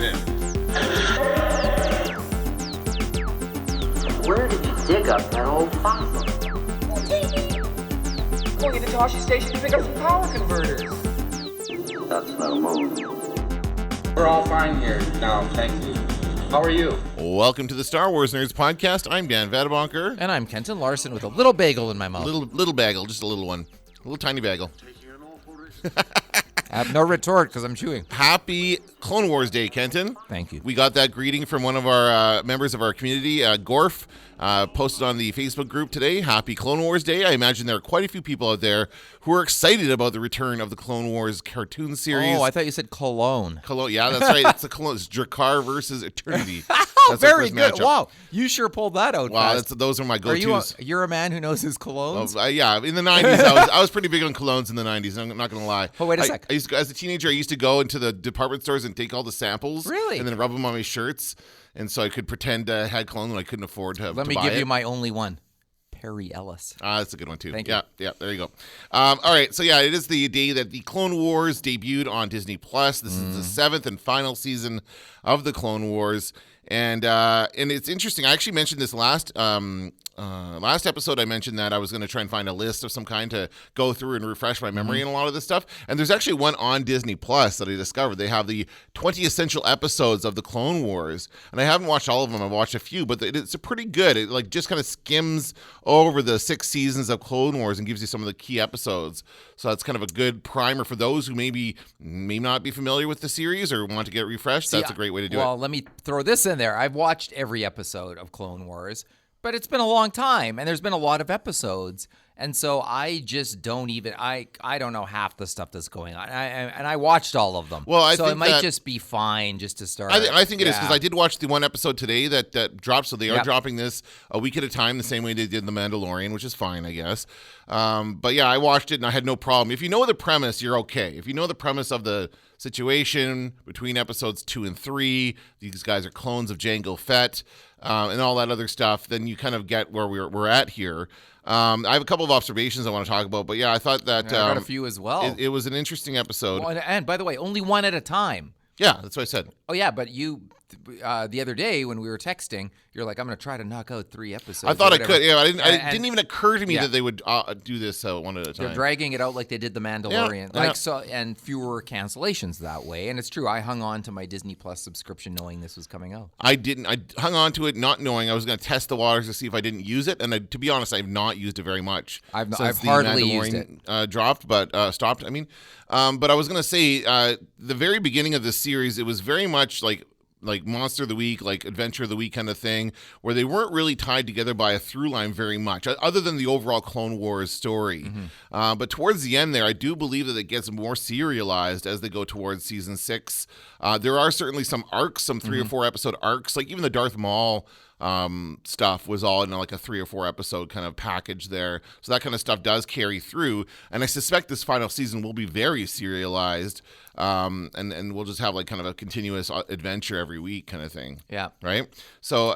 been? Where did you dig up that old fossil? Going into Toshi Station to pick up some power converters. That's no move. We're all fine here now, thank you. How are you? Welcome to the Star Wars Nerds Podcast. I'm Dan Vadebonker. And I'm Kenton Larson with a little bagel in my mouth. Little bagel, just a little one. A little tiny bagel. I have no retort because I'm chewing. Happy Clone Wars Day, Kenton. Thank you. We got that greeting from one of our members of our community, Gorf, posted on the Facebook group today. Happy Clone Wars Day. I imagine there are quite a few people out there who are excited about the return of the Clone Wars cartoon series. Oh, I thought you said cologne. Cologne, yeah, that's right. It's the Clone. It's Drakkar versus Eternity. Oh, very good. Matchup. Wow, you sure pulled that out. Wow, those are my go-tos. You're a man who knows his colognes? Oh, yeah, in the 90s, I was pretty big on colognes in the 90s. I'm not going to lie. Oh, wait a sec. As a teenager, I used to go into the department stores and take all the samples. Really? And then rub them on my shirts. And so I could pretend I had cologne when I couldn't afford to Let me buy give it. you my only one. Perry Ellis. That's a good one, too. Thank you. Yeah, there you go. All right, so yeah, it is the day that the Clone Wars debuted on Disney+. This is the seventh and final season of the Clone Wars. And it's interesting. I actually mentioned this last episode. I mentioned that I was going to try and find a list of some kind to go through and refresh my memory and a lot of this stuff. And there's actually one on Disney Plus that I discovered. They have the 20 essential episodes of the Clone Wars, and I haven't watched all of them. I've watched a few, but it's pretty good. It like just kind of skims over the 6 seasons of Clone Wars and gives you some of the key episodes. So that's kind of a good primer for those who may not be familiar with the series or want to get refreshed. That's a great way to do it. Well, let me throw this in there. I've watched every episode of Clone Wars, but it's been a long time, and there's been a lot of episodes, and so I just don't even I don't know half the stuff that's going on. And I watched all of them. Well, so it might just be fine just to start. I think it is because I did watch the one episode today that dropped, so they are Yep. dropping this a week at a time, the same way they did The Mandalorian, which is fine, I guess. But yeah, I watched it and I had no problem. If you know the premise, you're okay. If you know the premise of the situation between episodes 2 and 3, these guys are clones of Jango Fett, and all that other stuff, then you kind of get where we're at here. I have a couple of observations I want to talk about, but yeah, I thought that I got a few as well. It was an interesting episode. Well, and by the way, only one at a time. Yeah, that's what I said. Oh yeah, but you the other day when we were texting, you're like, I'm going to try to knock out 3 episodes. I thought I could. Yeah, it And didn't even occur to me that they would do this one at a time. They're dragging it out like they did The Mandalorian, Yeah. and fewer cancellations that way. And it's true. I hung on to my Disney Plus subscription knowing this was coming out. I didn't. I hung on to it not knowing I was going to test the waters to see if I didn't use it. And to be honest, I've not used it very much. I've since hardly the used Mandalorian, dropped, but stopped. I mean, but I was going to say the very beginning of this series, it was very much like Monster of the Week, like Adventure of the Week kind of thing, where they weren't really tied together by a through line very much, other than the overall Clone Wars story. Mm-hmm. But towards the end there, I do believe that it gets more serialized as they go towards season 6. There are certainly some arcs, some 3 or 4 episode arcs, like even the Darth Maul stuff was all in like a 3 or 4 episode kind of package there. So that kind of stuff does carry through. And I suspect this final season will be very serialized. And we'll just have like kind of a continuous adventure every week kind of thing. Yeah. Right. So,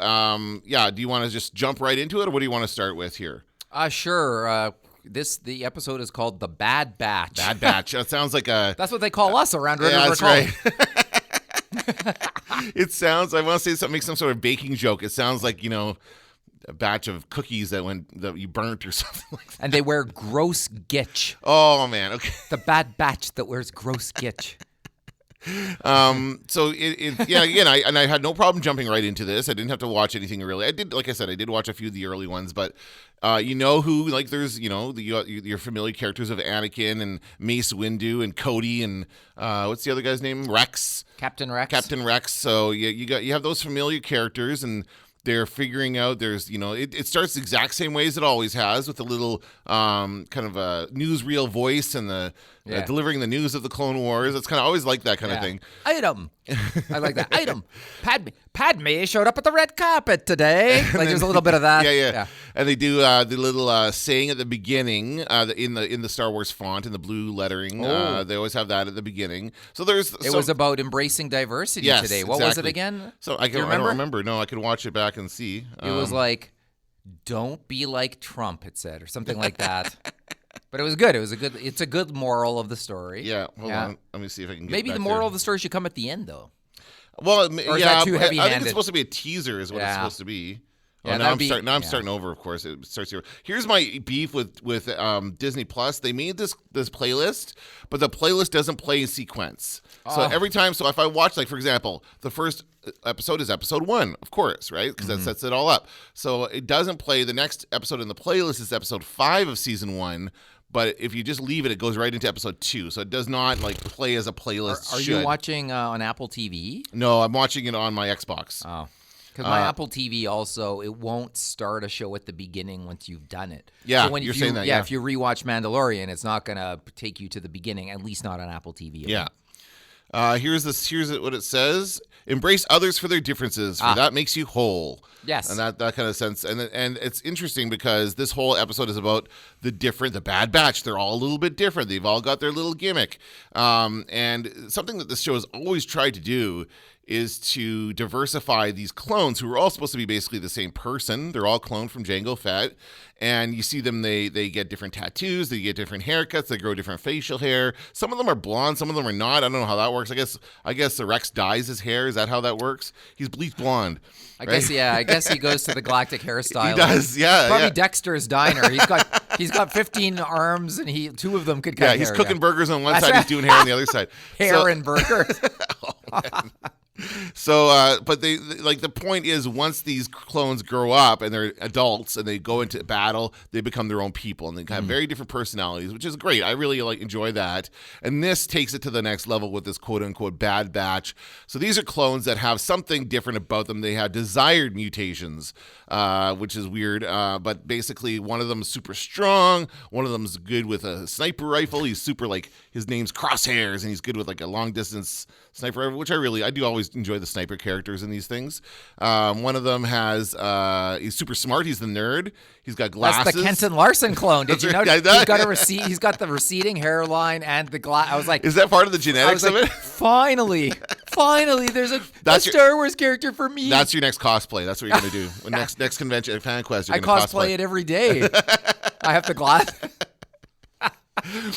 do you want to just jump right into it, or what do you want to start with here? Sure. The episode is called The Bad Batch. Bad Batch. That sounds like a... That's what they call us around River Yeah, that's Cove. right. It sounds, I want to say make some sort of baking joke. It sounds like, a batch of cookies that you burnt or something like that. And they wear gross gitch. Oh, man. Okay. The Bad Batch that wears gross gitch. So again, I had no problem jumping right into this. I didn't have to watch anything really. I did, like I said, I did watch a few of the early ones, but who, like there's, your familiar characters of Anakin and Mace Windu and Cody and what's the other guy's name? Rex. Captain Rex. So you have those familiar characters, and they're figuring out there's, it starts the exact same way as it always has, with a little kind of a newsreel voice and the delivering the news of the Clone Wars. It's kind of always like that kind of thing. Item. I like that. Item. Padme showed up at the red carpet today. Like there's a little bit of that. Yeah. And they do the little saying at the beginning in the Star Wars font in the blue lettering. They always have that at the beginning. So it was about embracing diversity today. What was it again? So I don't remember. No, I could watch it back and see. It was like, "Don't be like Trump," it said, or something like that. But it was good. It's a good moral of the story. Yeah. Hold on. Let me see if I can get Maybe back the moral there. of the story should come at the end, though. Well, Or is yeah, that too I think heavy-handed? it's supposed to be a teaser, is what it's supposed to be. Oh, Yeah, now that'd I'm be- starting over. Of course, it starts here. Here's my beef with Disney Plus. They made this playlist, but the playlist doesn't play in sequence. So every time, so if I watch, like for example, the first episode is episode 1, of course, right? Because that sets it all up. So it doesn't play. The next episode in the playlist is episode 5 of season 1. But if you just leave it, it goes right into episode 2. So it does not like play as a playlist. Are you watching on Apple TV? No, I'm watching it on my Xbox. Oh. Because my Apple TV also, it won't start a show at the beginning once you've done it. Yeah, so when you're if saying that, yeah. If you rewatch Mandalorian, it's not going to take you to the beginning, at least not on Apple TV. Yeah. Here's what it says. Embrace others for their differences, for that makes you whole. Yes. And that kind of sense. And it's interesting because this whole episode is about the Bad Batch. They're all a little bit different. They've all got their little gimmick. And something that this show has always tried to do is to diversify these clones who are all supposed to be basically the same person. They're all cloned from Jango Fett. And you see them, they get different tattoos, they get different haircuts, they grow different facial hair. Some of them are blonde, some of them are not. I don't know how that works. I guess Rex dyes his hair. Is that how that works? He's bleached blonde. I guess he goes to the galactic hairstyle. He does, yeah. Probably yeah. Dexter's Diner. He's got 15 arms, and 2 of them could cut Yeah, hair. he's cooking burgers on one That's side, right. he's doing hair on the other side. hair and burgers. So, but they like the point is once these clones grow up and they're adults and they go into battle, they become their own people and they have very different personalities, which is great. I really enjoy that. And this takes it to the next level with this quote unquote Bad Batch. So these are clones that have something different about them. They have desired mutations, which is weird. But basically, one of them is super strong. One of them is good with a sniper rifle. He's super his name's Crosshairs, and he's good with a long distance sniper rifle, which I do always enjoy the sniper characters in these things. One of them he's super smart. He's the nerd. He's got glasses. That's the Kenton Larson clone. Did you know? Yeah, He's got the receding hairline and the glass. I was like, is that part of the genetics of it? Finally, there's a Star Wars character for me. That's your next cosplay. That's what you're gonna do. When next convention at Fan Quest, you're I gonna cosplay it every day. I have the glass.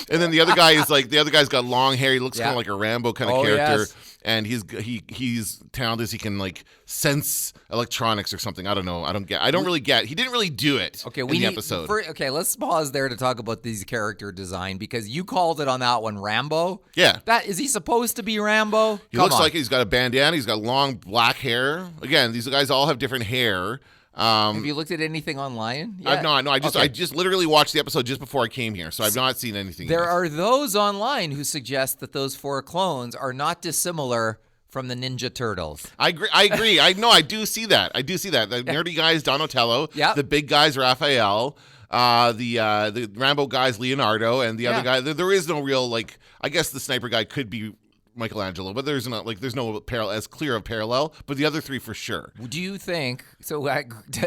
And then the other guy's got long hair. He looks kind of like a Rambo kind of character. Yes. And he's talented. He can sense electronics or something. I don't know. I don't really get. He didn't really do it. Okay, in the episode. Let's pause there to talk about these character design because you called it on that one Rambo. Yeah. Is he supposed to be Rambo? He looks like he's got a bandana. He's got long black hair. Again, these guys all have different hair. Have you looked at anything online? I've not. No, I just literally watched the episode just before I came here, so I've not seen anything. There yet. are those online who suggest that those 4 clones are not dissimilar from the Ninja Turtles. I agree. I do see that. The nerdy guy is Donatello. Yeah. The big guy is Raphael. The Rambo guy is Leonardo, and the other guy. There is no real I guess the sniper guy could be Michelangelo, but there's no parallel as clear of parallel. But the other 3 for sure. Do you think so?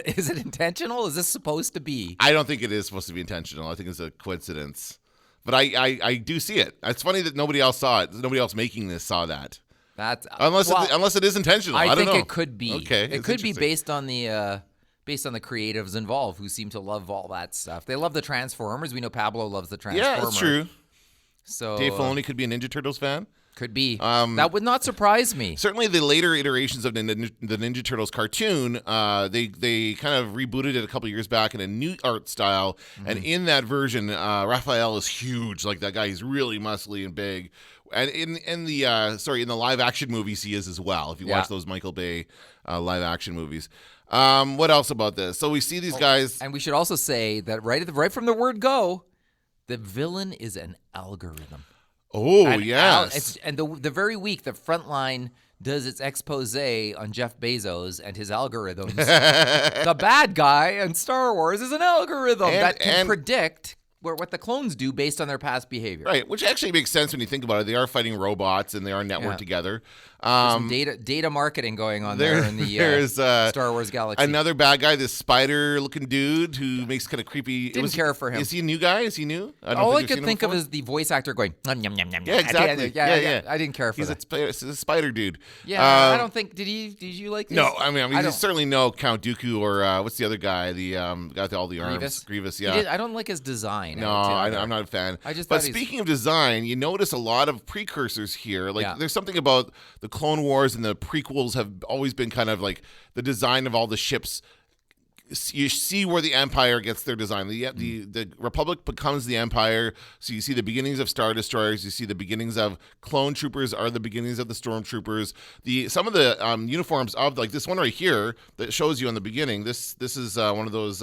Is it intentional? Is this supposed to be? I don't think it is supposed to be intentional. I think it's a coincidence. But I do see it. It's funny that nobody else saw it. Nobody else making this saw that. That's unless it is intentional. I don't know. think it could be. Okay, it could be based on the creatives involved who seem to love all that stuff. They love the Transformers. We know Pablo loves the Transformers. Yeah, that's true. So Dave Filoni could be a Ninja Turtles fan. Could be. That would not surprise me. Certainly, the later iterations of the Ninja Turtles cartoon, they kind of rebooted it a couple years back in a new art style, and in that version, Raphael is huge. Like that guy, he's really muscly and big. And in the live action movies, he is as well. If you watch those Michael Bay live action movies. What else about this? So we see these guys, and we should also say that right from the word go, the villain is an algorithm. Oh, and yes. The very week the Frontline does its expose on Jeff Bezos and his algorithms. The bad guy in Star Wars is an algorithm that can predict what the clones do based on their past behavior. Right, which actually makes sense when you think about it. They are fighting robots and they are networked together. There's some data marketing going on there in the Star Wars galaxy. Another bad guy, this spider-looking dude who makes kind of creepy. Didn't care for him. Is he a new guy? Is he new? All I could think of is the voice actor going, yum, yum, yum, yum. Yeah, exactly. Yeah. I didn't care for that. He's a spider dude. Yeah, I don't think, did you like this? No, I mean you certainly know Count Dooku or what's the other guy, the guy with all the arms? Grievous, yeah. I don't like his design. design. No, I'm not a fan. I just but thought speaking of design, you notice a lot of precursors here. Like, Yeah. there's something about the Clone Wars and the prequels have always been kind of like the design of all the ships. You see where the Empire gets their design. The Republic becomes the Empire. So you see the beginnings of Star Destroyers. You see the beginnings of Clone Troopers are the beginnings of the Stormtroopers. Some of the uniforms of, like this one right here that shows you in the beginning. This is one of those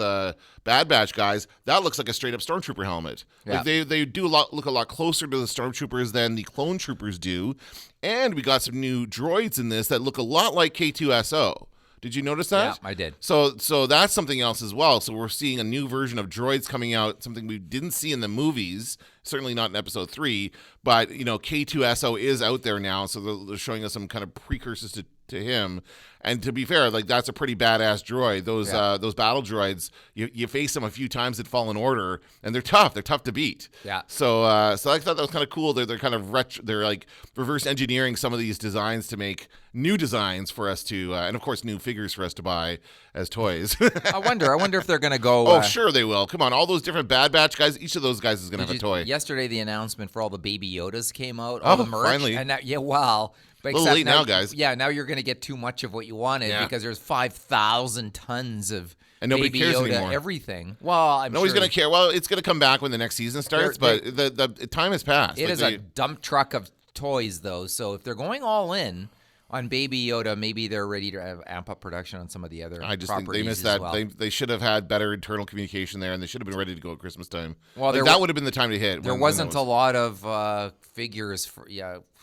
Bad Batch guys. That looks like a straight up Stormtrooper helmet. Yeah. Like they do look a lot closer to the Stormtroopers than the Clone Troopers do. And we got some new droids in this that look a lot like K2SO. Did you notice that? Yeah, I did. So that's something else as well. So we're seeing a new version of droids coming out, something we didn't see in the movies, certainly not in episode 3, but K2SO is out there now, so they're showing us some kind of precursors to him. And to be fair, like that's a pretty badass droid. Those battle droids, you face them a few times at Fallen Order, and they're tough. They're tough to beat. Yeah. So I thought that was kind of cool. They're kind of they're like reverse engineering some of these designs to make new designs for us to, and of course new figures for us to buy as toys. I wonder if they're going to go. Oh, sure they will. Come on, all those different Bad Batch guys. Each of those guys is going to have a toy. Yesterday, the announcement for all the Baby Yodas came out. Oh, All the merch, finally. And now, yeah, wow. But A little except late now, guys. Yeah, now you're going to get too much of what you wanted Yeah. because there's 5,000 tons of And nobody Baby cares Yoda anymore. everything. Well, I'm Nobody's sure going to care. Well, it's going to come back when the next season starts, but the time has passed. it Like is a dump truck of toys, though. So if they're going all in on Baby Yoda, maybe they're ready to amp up production on some of the other I just think they properties missed as that. well. They should have had better internal communication there, and they should have been ready to go at Christmas time. Well, Like, that would have been the time to hit. There when wasn't that a was- lot of figures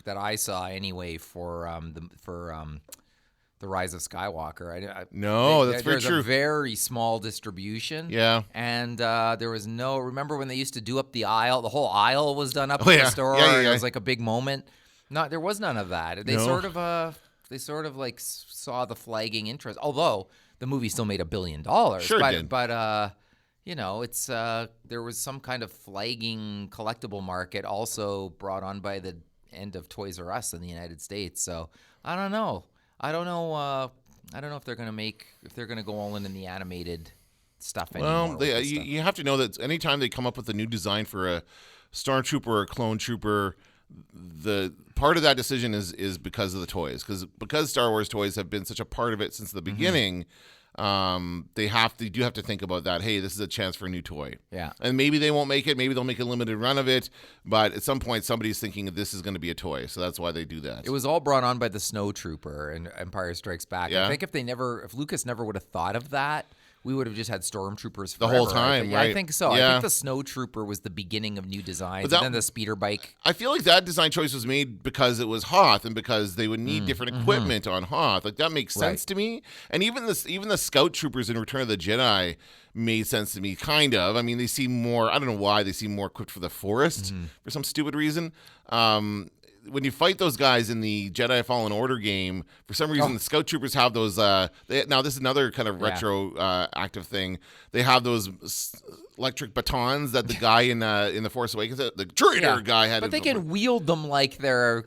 that I saw anyway for the Rise of Skywalker. No, that's very there's true. a very small distribution. Yeah. And there was no. Remember when they used to do up the aisle? The whole aisle was done up Oh, in yeah. the store. Yeah, yeah, and yeah. It was like a big moment. No, there was none of that. They No. sort of like saw the flagging interest. Although the movie still made $1 billion. Sure it but, did. But it's there was some kind of flagging collectible market also brought on by the end of Toys R Us in the United States. So I don't know. I don't know if they're gonna go all in the animated stuff anymore. Well, with this stuff. you have to know that anytime they come up with a new design for a Stormtrooper or a Clone Trooper, the part of that decision is because of the toys. Because Star Wars toys have been such a part of it since the beginning. They do have to think about that. Hey, this is a chance for a new toy. Yeah. And maybe they won't make it. Maybe they'll make a limited run of it. But at some point, somebody's thinking this is going to be a toy. So that's why they do that. It was all brought on by the Snow Trooper in Empire Strikes Back. Yeah. I think if Lucas never would have thought of that, we would have just had Stormtroopers The whole forever. time, I right. think so. Yeah. I think the Snow Trooper was the beginning of new designs, that- and then the speeder bike. I feel like that design choice was made because it was Hoth and because they would need different equipment on Hoth. Like that makes sense Right. to me. And even the Scout Troopers in Return of the Jedi made sense to me, kind of. I mean, they seem more. I don't know why they seem more equipped for the forest for some stupid reason. When you fight those guys in the Jedi Fallen Order game, for some reason, the Scout Troopers have those. Now, this is another kind of retro active thing. They have those electric batons that the guy in the Force Awakens, the traitor guy, had. But they can wield them like they're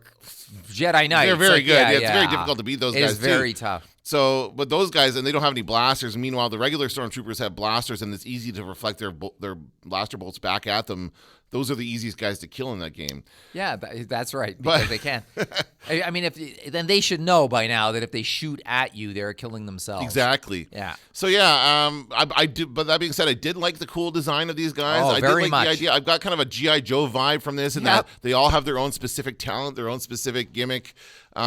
Jedi Knights. They're very Like, good. Yeah, it's very difficult to beat those It guys is very too. tough. So, but those guys, and they don't have any blasters. Meanwhile, the regular Stormtroopers have blasters, and it's easy to reflect their blaster bolts back at them. Those are the easiest guys to kill in that game. Yeah, that's right. Because they can. I mean, then they should know by now that if they shoot at you, they're killing themselves. Exactly. Yeah. So yeah, I do. But that being said, I did like the cool design of these guys. Oh, I very did like much. the idea. I've got kind of a GI Joe vibe from this, in that they all have their own specific talent, their own specific gimmick. So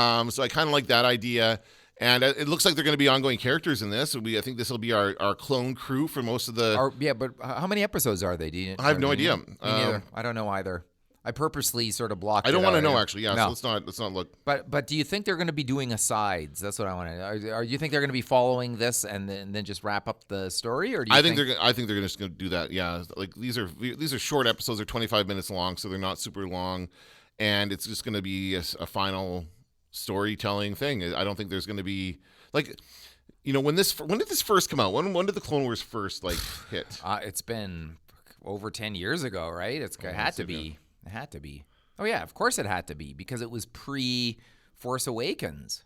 I kind of like that idea. And it looks like they're going to be ongoing characters in this. I think this will be our clone crew for most of the. But how many episodes are they? I have no idea. Me neither. I don't know either. I purposely sort of blocked. I don't it want to out. know actually. Yeah. No. So let's not look. But do you think they're going to be doing asides? That's what I want to know. Or you think they're going to be following this and then just wrap up the story? Or do you I think they're just going to do that. Yeah. Like these are short episodes. They're 25 minutes long, so they're not super long, and it's just going to be a final storytelling thing. I don't think there's going to be like, when did this first come out? When did the Clone Wars first hit? It's been over 10 years ago, right? It had to be. It had to be. Oh yeah, of course it had to be because it was pre-Force Awakens.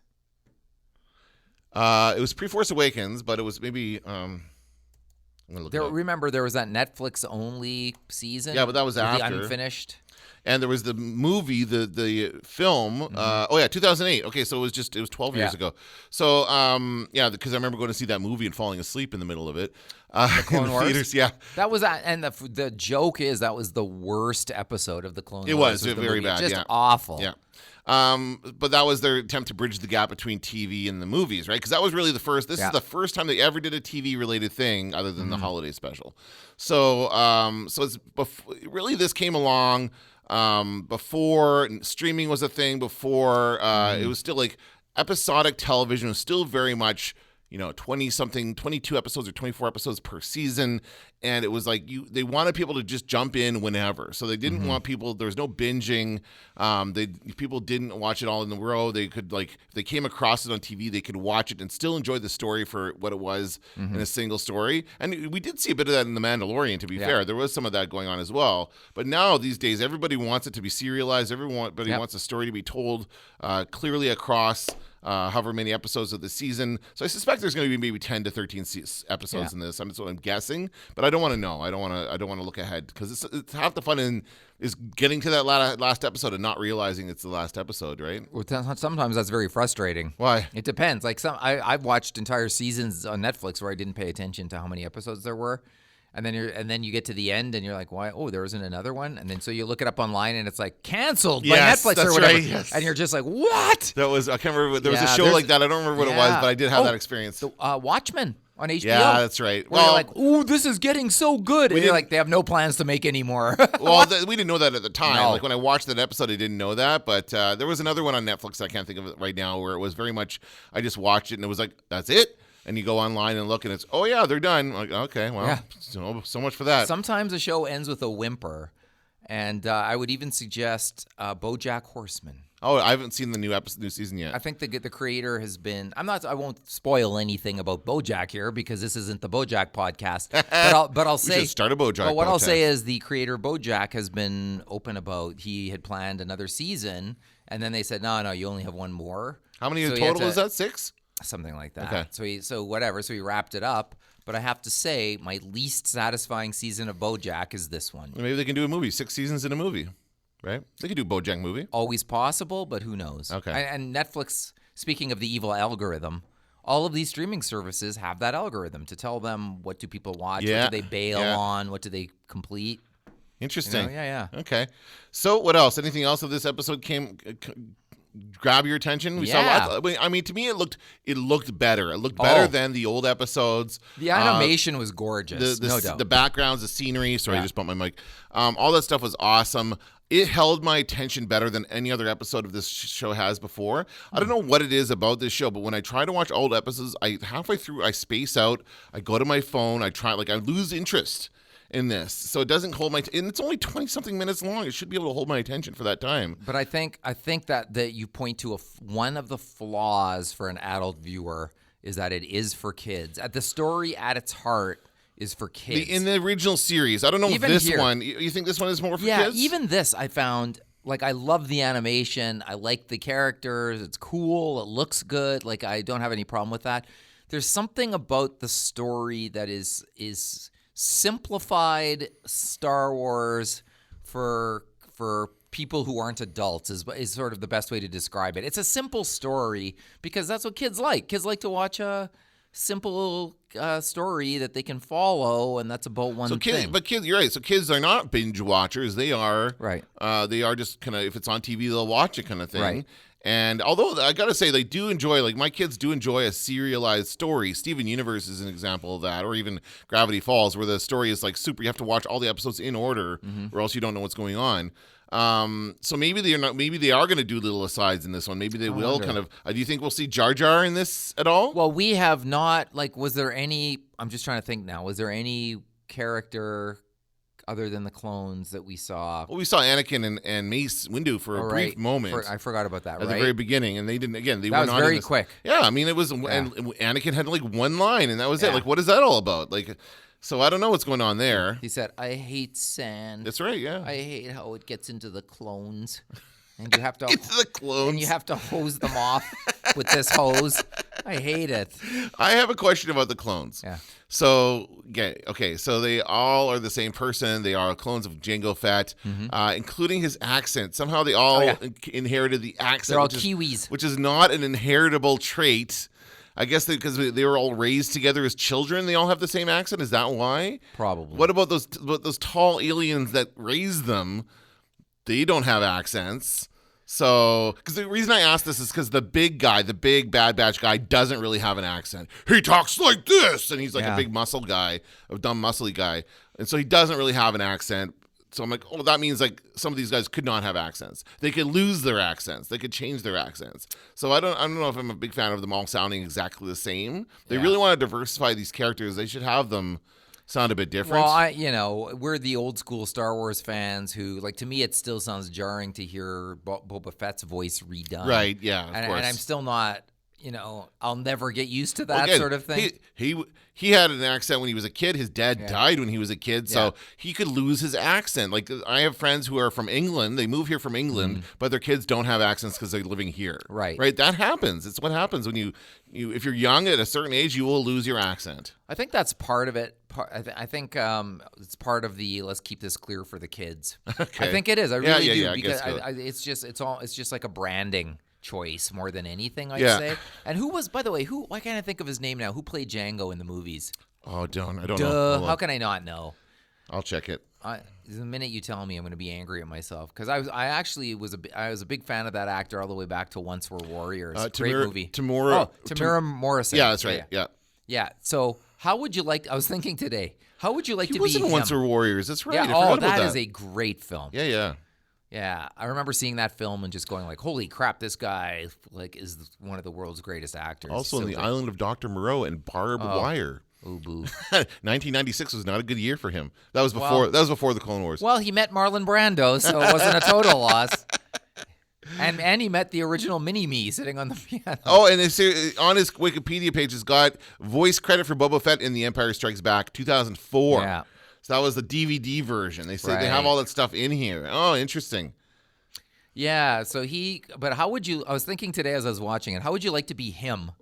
It was pre-Force Awakens, but it was maybe I'm gonna look There, it up. remember, there was that Netflix only season. Yeah, but that was with after. the unfinished. And there was the movie, the film. Mm-hmm. 2008. Okay, so it was 12 years ago. So because I remember going to see that movie and falling asleep in the middle of it. The Clone Wars? theaters, yeah. That was and the joke is that was the worst episode of the Clone Wars. It was the very movie. bad. Just yeah. awful. Yeah. But that was their attempt to bridge the gap between TV and the movies, right? Because that was really the first. This is the first time they ever did a TV related thing other than the holiday special. So, it's really this came along before streaming was a thing. Before it was still like episodic television was still very much 22 episodes or 24 episodes per season. And it was like they wanted people to just jump in whenever. So they didn't want people, there was no binging. People didn't watch it all in the row. They could if they came across it on TV, they could watch it and still enjoy the story for what it was in a single story. And we did see a bit of that in The Mandalorian, to be fair. There was some of that going on as well. But now these days, everybody wants it to be serialized. Everybody wants a story to be told clearly across however many episodes of the season. So I suspect there's going to be maybe 10 to 13 episodes in this. That's what I'm guessing, but I don't want to know. I don't want to look ahead because it's half the fun is getting to that last episode and not realizing it's the last episode, right? Well, sometimes that's very frustrating. Why? It depends. Like I've watched entire seasons on Netflix where I didn't pay attention to how many episodes there were. And then you get to the end and you're like, why? Oh, there isn't another one. And then so you look it up online and it's like canceled by Netflix or whatever. Right, yes. And you're just like, what? I can't remember. There was a show like that. I don't remember what it was, but I did have that experience. Watchmen on HBO. Yeah, that's right. Where you're like, ooh, this is getting so good. And you're like, they have no plans to make any more. Well, we didn't know that at the time. No. Like when I watched that episode, I didn't know that. But there was another one on Netflix. I can't think of it right now, where it was very much, I just watched it and it was like, that's it. And you go online and look, and it's, oh, yeah, they're done. Like, okay, well, so much for that. Sometimes a show ends with a whimper. And I would even suggest BoJack Horseman. Oh, I haven't seen the new season yet. I think the creator has been. I won't spoil anything about BoJack here because this isn't the BoJack podcast. But I'll say we should start a BoJack. But what podcast. I'll say is the creator BoJack has been open about he had planned another season, and then they said no, you only have one more. How many total is that? 6? Something like that. Okay. So he wrapped it up. But I have to say, my least satisfying season of BoJack is this one. Maybe they can do a movie. 6 seasons in a movie, right? They could do a BoJack movie. Always possible, but who knows? Okay. And Netflix, speaking of the evil algorithm, all of these streaming services have that algorithm to tell them what do people watch, what do they bail on, what do they complete. Interesting. Yeah. Okay. So what else? Anything else of this episode grab your attention? We saw. I mean, to me, it looked better. It looked better than the old episodes. The animation was gorgeous. No doubt. The backgrounds, the scenery. Sorry, I just bumped my mic. All that stuff was awesome. It held my attention better than any other episode of this show has before. I don't know what it is about this show, but when I try to watch old episodes, halfway through I space out. I go to my phone. I lose interest in this, so it doesn't hold and it's only 20-something minutes long. It should be able to hold my attention for that time. But I think that you point to one of the flaws for an adult viewer is that it is for kids. The story at its heart is for kids. In the original series, I don't know even if this here, one. You think this one is more for kids? Yeah, even this I found. Like, I love the animation. I like the characters. It's cool. It looks good. Like, I don't have any problem with that. There's something about the story that is simplified Star Wars for people who aren't adults is sort of the best way to describe it. It's a simple story because that's what kids like. Kids like to watch a simple story that they can follow, and that's about one thing. But kids, you're right. So kids are not binge watchers. They are right. They are just kind of, if it's on TV, they'll watch it kind of thing. Right. And although I gotta say, they do enjoy, like my kids do enjoy a serialized story. Steven Universe is an example of that, or even Gravity Falls, where the story is like super. You have to watch all the episodes in order, or else you don't know what's going on. So maybe they are not. Maybe they are going to do little asides in this one. Maybe they will kind of. Do you think we'll see Jar Jar in this at all? Well, we have not. Like, was there any? I'm just trying to think now. Was there any character other than the clones that we saw? Well, we saw Anakin and Mace Windu for a brief moment. I forgot about that. At the very beginning, and they didn't. Again, they that were was not very quick. Yeah, I mean, it was. And Anakin had like one line, and that was it. Like, what is that all about? Like. So I don't know what's going on there. He said, "I hate sand." That's right. Yeah. I hate how it gets into the clones, and you have to into the clones. And you have to hose them off with this hose. I hate it. I have a question about the clones. Yeah. So, okay, so they all are the same person. They are clones of Jango Fett, including his accent. Somehow they all inherited the accent. They're all Kiwis. Which is not an inheritable trait. I guess because they were all raised together as children, they all have the same accent. Is that why? Probably. What about those tall aliens that raised them? They don't have accents. So, because the reason I ask this is because the big guy, the big Bad Batch guy, doesn't really have an accent. He talks like this, and he's like a big muscle guy, a dumb muscly guy, and so he doesn't really have an accent. So I'm like, oh, that means like some of these guys could not have accents. They could lose their accents. They could change their accents. So I don't know if I'm a big fan of them all sounding exactly the same. They really want to diversify these characters. They should have them sound a bit different. Well, we're the old school Star Wars fans who, like, to me, it still sounds jarring to hear Boba Fett's voice redone. Right? Yeah, of course. And I'm still not. I'll never get used to that sort of thing. He had an accent when he was a kid. His dad died when he was a kid, so he could lose his accent. Like, I have friends who are from England. They move here from England, but their kids don't have accents because they're living here. Right. That happens. It's what happens when you if you're young at a certain age, you will lose your accent. I think that's part of it. I think it's part of the let's keep this clear for the kids. Okay. I think it is. I really do because it's just like a branding choice more than anything, I'd Yeah. say. And why the way, why can't I think of his name now? Who played Django in the movies? Oh, I don't know. Duh. How can I not know? I'll check it. The minute you tell me, I'm going to be angry at myself because I actually was a big fan of that actor all the way back to Once We're Warriors. Great movie. Tamura Morrison. Yeah, that's right. Yeah. So how would you like? I was thinking today. How would you like to He be was in him? Once We're Warriors. That's right. Yeah. I forgot about that is a great film. Yeah. Yeah, I remember seeing that film and just going like, "Holy crap, this guy is one of the world's greatest actors." Also, in The Island of Dr. Moreau and Barbed Wire. Oh, boo. 1996 was not a good year for him. That was before the Clone Wars. Well, he met Marlon Brando, so it wasn't a total loss. And he met the original Mini-Me sitting on the piano. Oh, and on his Wikipedia page, it's got voice credit for Boba Fett in The Empire Strikes Back, 2004. Yeah. So that was the DVD version. They say they have all that stuff in here. Oh, interesting. Yeah, but how would you, I was thinking today as I was watching it, how would you like to be him?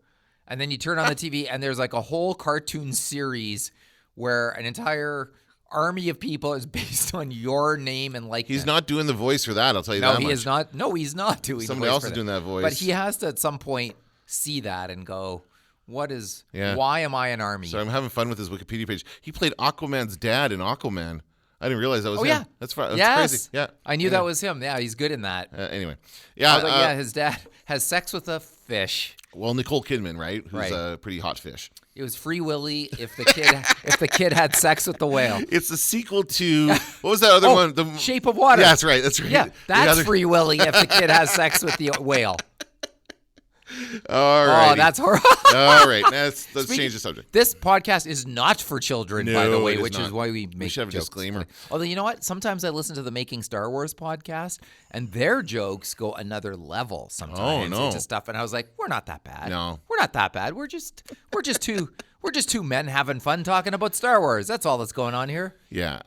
And then you turn on the TV and there's like a whole cartoon series where an entire army of people is based on your name and likeness. He's not doing the voice for that, I'll tell you that much. No, he is not. No, he's not doing Somebody the voice else for is doing that voice. But he has to at some point see that and go, why am I an army? So I'm having fun with his Wikipedia page. He played Aquaman's dad in Aquaman. I didn't realize that was him. Yeah. That's crazy. Yeah. I knew that was him. Yeah, he's good in that. Anyway. Yeah. His dad has sex with a fish. Well, Nicole Kidman, right? Who's a pretty hot fish. It was Free Willy if the kid had sex with the whale. It's a sequel to what was that other one? The Shape of Water. Yeah, that's right. Yeah, that's Free Willy if the kid has sex with the whale. All right. Oh, that's horrible. All right. Let's change the subject. This podcast is not for children, by the way, which is why we make should have a jokes. disclaimer. Although, you know what? Sometimes I listen to the Making Star Wars podcast, and their jokes go another level sometimes into stuff. And I was like, we're not that bad. No. We're not that bad. We're just two men having fun talking about Star Wars. That's all that's going on here. Yeah.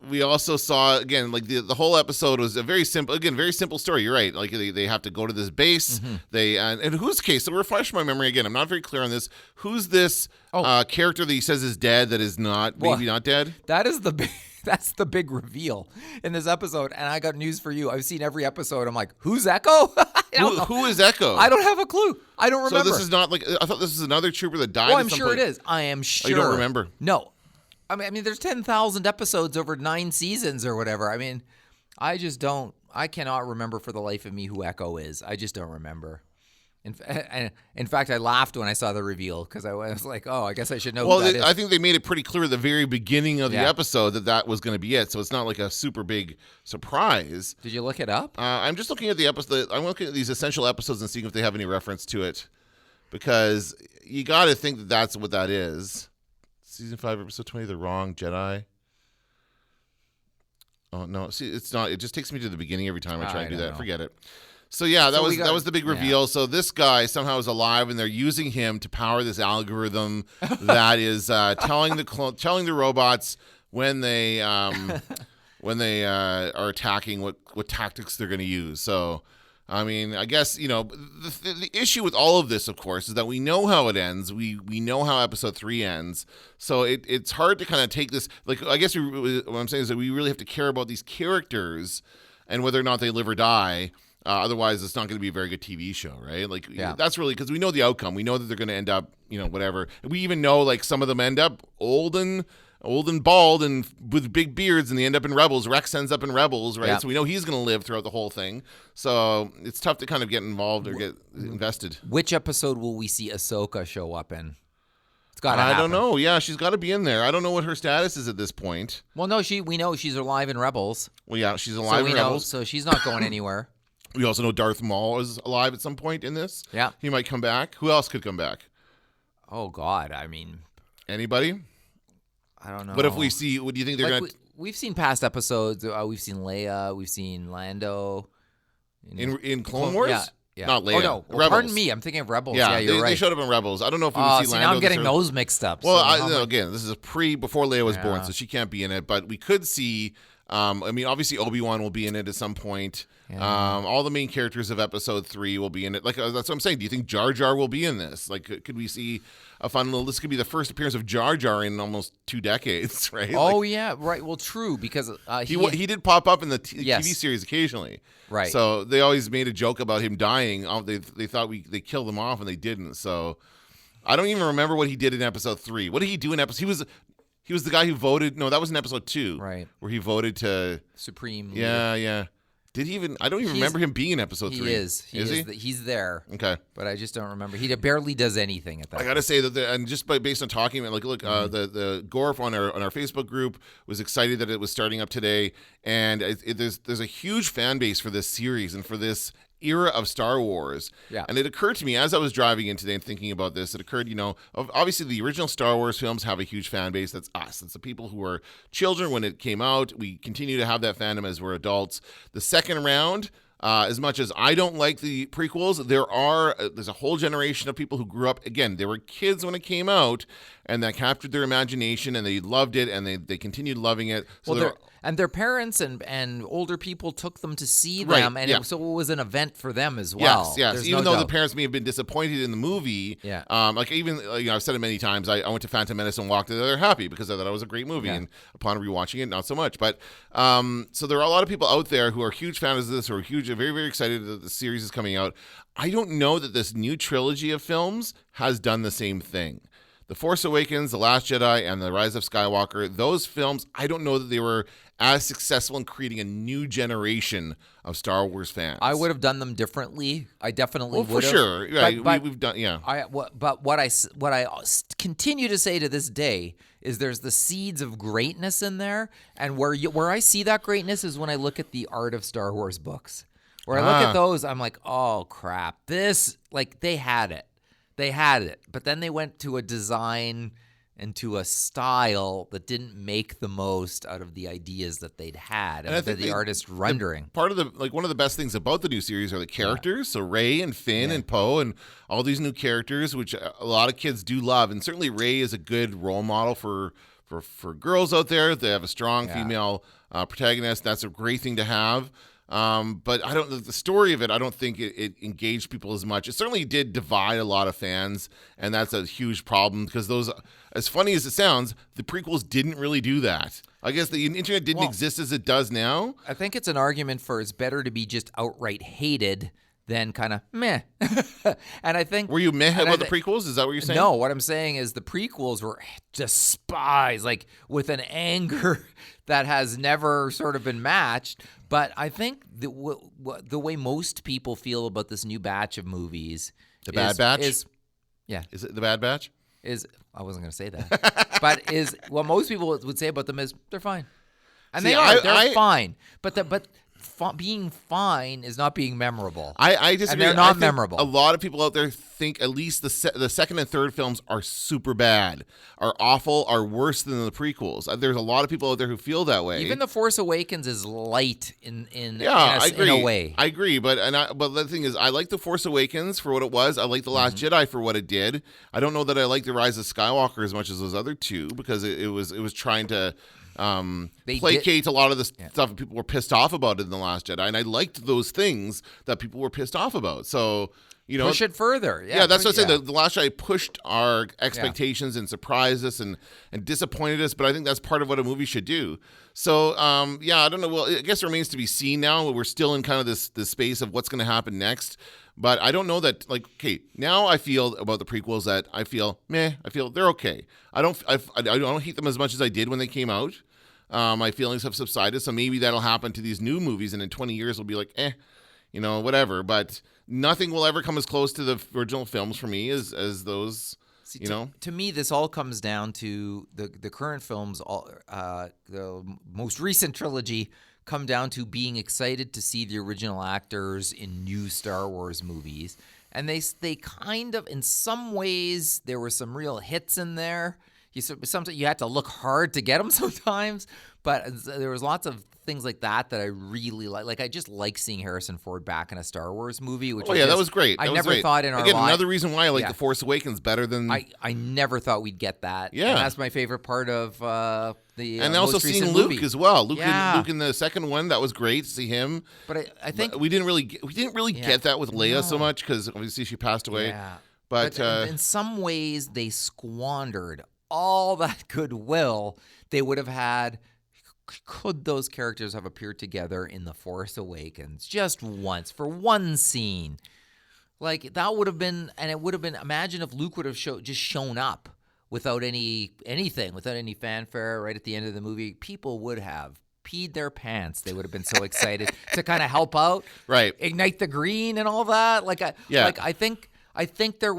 We also saw, again, like the whole episode was a very simple story. You're right. Like they have to go to this base. And in whose case, so refresh my memory again. I'm not very clear on this. Who's this character that he says is dead that is not dead? That is that's the big reveal in this episode. And I got news for you. I've seen every episode. I'm like, who's Echo? Who is Echo? I don't have a clue. I don't remember. So this is not like, I thought this is another trooper that died. Well, I'm sure it is. I am sure. Oh, you don't remember? No. I mean, there's 10,000 episodes over 9 seasons or whatever. I mean, I cannot remember for the life of me who Echo is. I just don't remember. In fact, I laughed when I saw the reveal because I was like, oh, I guess I should know who that is. I think they made it pretty clear at the very beginning of the episode that was going to be it. So it's not like a super big surprise. Did you look it up? I'm just looking at the episode. I'm looking at these essential episodes and seeing if they have any reference to it, because you got to think that that's what that is. Season 5, episode 20, The Wrong Jedi. Oh, no. See, it's not. It just takes me to the beginning every time I try and do that. Forget it. So, yeah, that was the big reveal. So this guy somehow is alive, and they're using him to power this algorithm that is telling the robots when they are attacking what tactics they're going to use. So I mean, I guess, the issue with all of this, of course, is that we know how it ends. We know how episode 3 ends. So it's hard to kind of take this, like, I guess what I'm saying is that we really have to care about these characters and whether or not they live or die. Otherwise, it's not going to be a very good TV show, right? Like, that's really, because we know the outcome. We know that they're going to end up, whatever. We even know, like, some of them end up old and bald and with big beards, and they end up in Rebels. Rex ends up in Rebels, right? So we know he's going to live throughout the whole thing. So it's tough to kind of get involved or get invested. Which episode will we see Ahsoka show up in? It's got to happen. I don't know. Yeah, she's got to be in there. I don't know what her status is at this point. Well, no, we know she's alive in Rebels. Well, yeah, she's alive in Rebels. So she's not going anywhere. We also know Darth Maul is alive at some point in this. Yeah. He might come back. Who else could come back? Oh, God. I mean, anybody? I don't know. But if we see, what do you think they're going to... We've seen past episodes. We've seen Leia. We've seen Lando. In Clone Wars? Yeah. Not Leia. Oh, no. Well, pardon me. I'm thinking of Rebels. Yeah, you're right. They showed up in Rebels. I don't know if we would see Lando. Now I'm getting those mixed up. Well, again, this is before Leia was born, so she can't be in it. But we could see... obviously Obi-Wan will be in it at some point. Yeah. All the main characters of episode 3 will be in it. Like, that's what I'm saying. Do you think Jar Jar will be in this? Like, could we see a fun little... This could be the first appearance of Jar Jar in almost 2 decades, right? Oh, yeah. Right. Well, true, because... he did pop up in the TV series occasionally. Right. So they always made a joke about him dying. They thought they killed him off, and they didn't. So I don't even remember what he did in episode 3. What did he do in episode... He was the guy who voted. No, that was in episode 2, right? Where he voted to Supreme. Yeah. Did he even? I don't even remember him being in episode 3. He is. He's there. Okay, but I just don't remember. He barely does anything at that. I gotta say that, and just based on talking, like, look, the Gorf on our Facebook group was excited that it was starting up today, and there's a huge fan base for this series and for this era of Star Wars. Yeah. And it occurred to me as I was driving in today and thinking about this, it occurred, obviously the original Star Wars films have a huge fan base. That's us. It's the people who were children when it came out. We continue to have that fandom as we're adults. The second round, as much as I don't like the prequels, there's a whole generation of people who grew up, again, they were kids when it came out, and that captured their imagination, and they loved it, and they continued loving it. So and their parents and older people took them to see them, and so it was an event for them as well. Yes. Even though the parents may have been disappointed in the movie, like even I've said it many times. I went to Phantom Menace and walked in. They're happy because I thought it was a great movie, and upon rewatching it, not so much. But so there are a lot of people out there who are huge fans of this, who are very, very excited that the series is coming out. I don't know that this new trilogy of films has done the same thing. The Force Awakens, The Last Jedi, and The Rise of Skywalker, those films, I don't know that they were as successful in creating a new generation of Star Wars fans. I would have done them differently. I definitely would have. For sure. Yeah, we've done, But what I continue to say to this day is there's the seeds of greatness in there, and where I see that greatness is when I look at the Art of Star Wars books. Where I look at those, I'm like, oh, crap. This, like, they had it. They had it, but then they went to a design and to a style that didn't make the most out of the ideas that they'd had and the artist rendering. Part of one of the best things about the new series are the characters. So Rey and Finn and Poe and all these new characters, which a lot of kids do love, and certainly Rey is a good role model for girls out there. They have a strong female protagonist. That's a great thing to have. But the story of it, I don't think it engaged people as much. It certainly did divide a lot of fans, and that's a huge problem because those, as funny as it sounds, the prequels didn't really do that. I guess the internet didn't exist as it does now. I think it's an argument for it's better to be just outright hated than kind of meh. And I think... Were you meh about the prequels? Is that what you're saying? No, what I'm saying is the prequels were despised, like with an anger that has never sort of been matched. But I think the way most people feel about this new batch of movies... The Bad Batch? Is it The Bad Batch? I wasn't going to say that. But what most people would say about them is they're fine. And they're fine. But being fine is not being memorable. I disagree. And they're not memorable. A lot of people out there think at least the second and third films are super bad, are awful, are worse than the prequels. There's a lot of people out there who feel that way. Even The Force Awakens is light in a way. I agree, but the thing is, I like The Force Awakens for what it was. I like The Last Jedi for what it did. I don't know that I like The Rise of Skywalker as much as those other two because it was trying to placate a lot of the stuff people were pissed off about in The Last Jedi, and I liked those things that people were pissed off about. So, push it further. Yeah, that's what I'm saying. The Last Jedi pushed our expectations and surprised us and disappointed us, but I think that's part of what a movie should do. So, I don't know. Well, I guess it remains to be seen now. We're still in kind of this space of what's going to happen next. But I don't know that, now I feel about the prequels that I feel they're okay. I don't hate them as much as I did when they came out. My feelings have subsided, so maybe that'll happen to these new movies, and in 20 years we'll be like, whatever. But nothing will ever come as close to the original films for me as those. See, to me, this all comes down to the current films. The most recent trilogy come down to being excited to see the original actors in new Star Wars movies, and they kind of, in some ways, there were some real hits in there. Sometimes you had to look hard to get them sometimes, but there was lots of things like that I really like. Like, I just like seeing Harrison Ford back in a Star Wars movie. That was great. I never thought in our life. Again, another reason why I like The Force Awakens better than... I never thought we'd get that. Yeah. And that's my favorite part of the and most also recent seeing movie. Luke as well. Luke in the second one, that was great to see him. But I think... we didn't really get that with Leia so much because obviously she passed away. Yeah. But in some ways, they squandered all that goodwill they would have had. Could those characters have appeared together in The Force Awakens just once for one scene? Like, that would have been, and it would have been, imagine if Luke would have just shown up without anything, without any fanfare right at the end of the movie. People would have peed their pants. They would have been so excited to kind of help out, right? Ignite the green and all that. I think there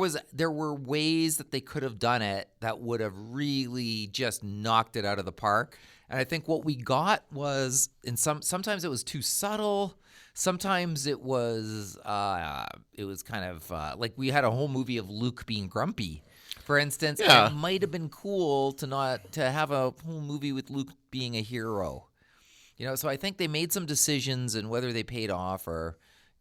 were ways that they could have done it that would have really just knocked it out of the park. And I think what we got was, sometimes it was too subtle. Sometimes it was kind of like we had a whole movie of Luke being grumpy, for instance. Yeah. And it might have been cool to have a whole movie with Luke being a hero. So I think they made some decisions, and whether they paid off or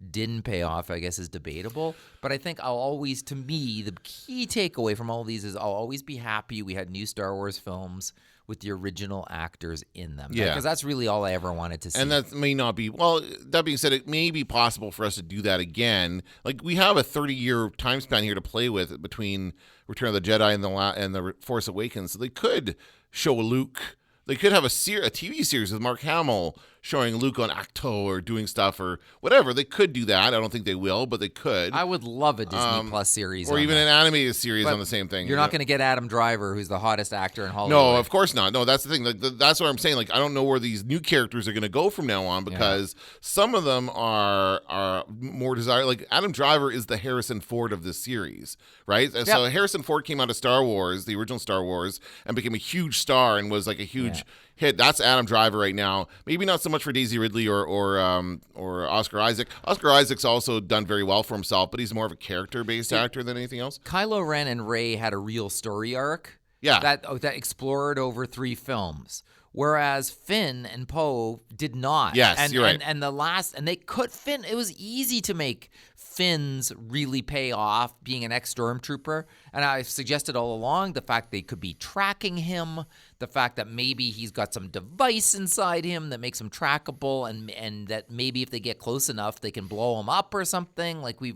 didn't pay off, I guess, is debatable. But I think to me, the key takeaway from all these is I'll always be happy we had new Star Wars films with the original actors in them. Yeah. Because that's really all I ever wanted to see. And that may not be, well, that being said, it may be possible for us to do that again. Like, we have a 30-year time span here to play with between Return of the Jedi and the Force Awakens. So they could show Luke. They could have a TV series with Mark Hamill showing Luke on Acto or doing stuff or whatever. They could do that. I don't think they will, but they could. I would love a Disney Plus series. Or even an animated series on the same thing. You're not going to get Adam Driver, who's the hottest actor in Hollywood. No, of course not. No, that's the thing. That's what I'm saying. Like, I don't know where these new characters are going to go from now on, because some of them are more desired. Like, Adam Driver is the Harrison Ford of this series, right? Yep. So Harrison Ford came out of Star Wars, the original Star Wars, and became a huge star and was like a huge hit. That's Adam Driver right now. Maybe not so much for Daisy Ridley or Oscar Isaac. Oscar Isaac's also done very well for himself, but he's more of a character-based actor than anything else. Kylo Ren and Rey had a real story arc. Yeah. That explored over 3 films. Whereas Finn and Poe did not. Yes, you're right. And they could Finn. It was easy to make Finn's really pay off being an ex-stormtrooper. And I've suggested all along the fact they could be tracking him, the fact that maybe he's got some device inside him that makes him trackable, and that maybe if they get close enough, they can blow him up or something. Like we've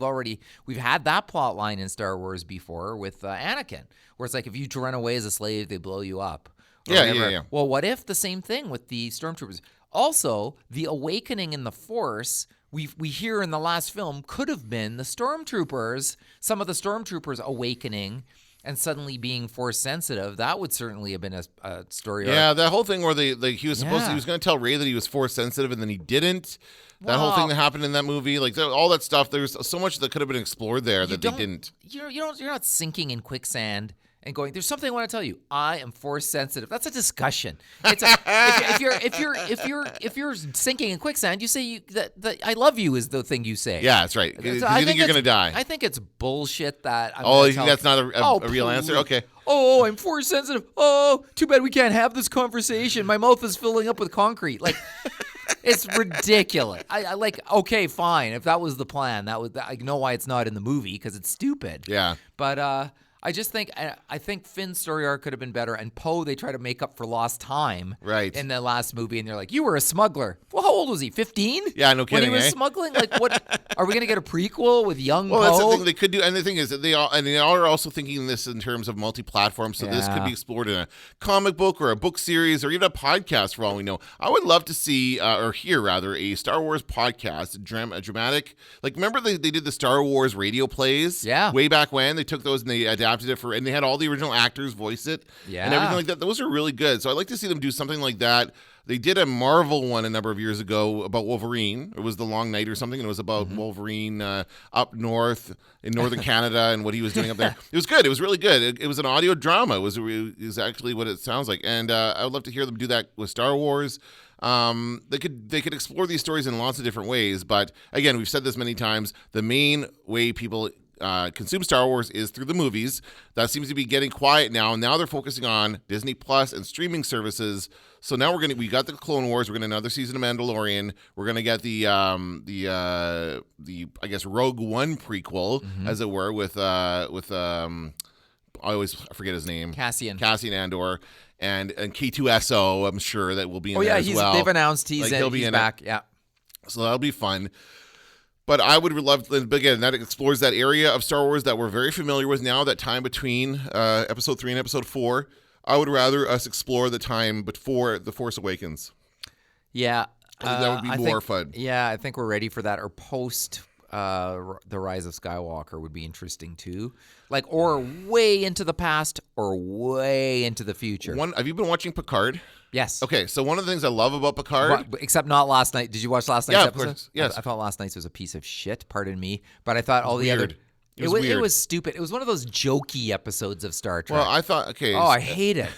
had that plot line in Star Wars before with Anakin, where it's like if you run away as a slave, they blow you up. Yeah. Well, what if the same thing with the stormtroopers? Also, the awakening in the Force, we hear in the last film, could have been the stormtroopers, some of the stormtroopers awakening and suddenly being Force sensitive. That would certainly have been a story. Yeah, that whole thing where he was going to tell Rey that he was Force sensitive and then he didn't. That whole thing that happened in that movie, like all that stuff. There's so much that could have been explored there that they didn't. You're not sinking in quicksand and going, there's something I want to tell you. I am Force sensitive. That's a discussion. It's if you're sinking in quicksand, you say that I love you is the thing you say. Yeah, that's right. Because So you think you're going to die. I think it's bullshit that. You think that's not a real answer? Okay. Oh, I'm Force sensitive. Oh, too bad we can't have this conversation. My mouth is filling up with concrete. Like. It's ridiculous. I like, okay, fine. If that was the plan, I know why it's not in the movie, because it's stupid. Yeah. But I just think I think Finn's story arc could have been better, and Poe, they try to make up for lost time Right. in the last movie, and they're like, you were a smuggler. Well, how old was he? 15? Yeah, no kidding. When he was smuggling, like, what? Are we gonna get a prequel with young Well, Poe? that's the thing they could do, and the thing is that they all are also thinking this in terms of multi-platform. So this could Yeah. be explored in a comic book or a book series or even a podcast. For all we know, I would love to see or hear rather a Star Wars podcast, a dramatic. Like, remember they did the Star Wars radio plays? Yeah. Way back when they took those and they adapted it and they had all the original actors voice it. Yeah. And everything like that. Those are really good. So I'd like to see them do something like that. They did a Marvel one a number of years ago about Wolverine. It was The Long Night or something, and it was about Wolverine up north in northern Canada and what he was doing up there. It was good. It was really good. It was an audio drama. It was actually what it sounds like. And I would love to hear them do that with Star Wars. They could explore these stories in lots of different ways. But again, we've said this many times. The main way people consume Star Wars is through the movies. That seems to be getting quiet now. Now they're focusing on Disney Plus and streaming services. So now we got the Clone Wars. We're gonna another season of Mandalorian. We're gonna get the I guess Rogue One prequel, as it were, with I forget his name. Cassian Andor. And K2SO, I'm sure that will be in there as well. They've announced he's in back. it. Yeah. So that'll be fun. But I would love, again, that explores that area of Star Wars that we're very familiar with now, that time between Episode 3 and Episode 4. I would rather us explore the time before The Force Awakens. Yeah. I think that would be more fun. Yeah, I think we're ready for that. Or post The Rise of Skywalker would be interesting too. Like, or way into the past or way into the future. Have you been watching Picard? Yes. Okay, so one of the things I love about Picard... Except not last night. Did you watch last night's Yeah, of episode? course. Yes. I thought last night's was a piece of shit, pardon me. But I thought all the weird. other... It was weird. It was stupid. It was one of those jokey episodes of Star Trek. Well, I thought, okay... Oh, I hate it.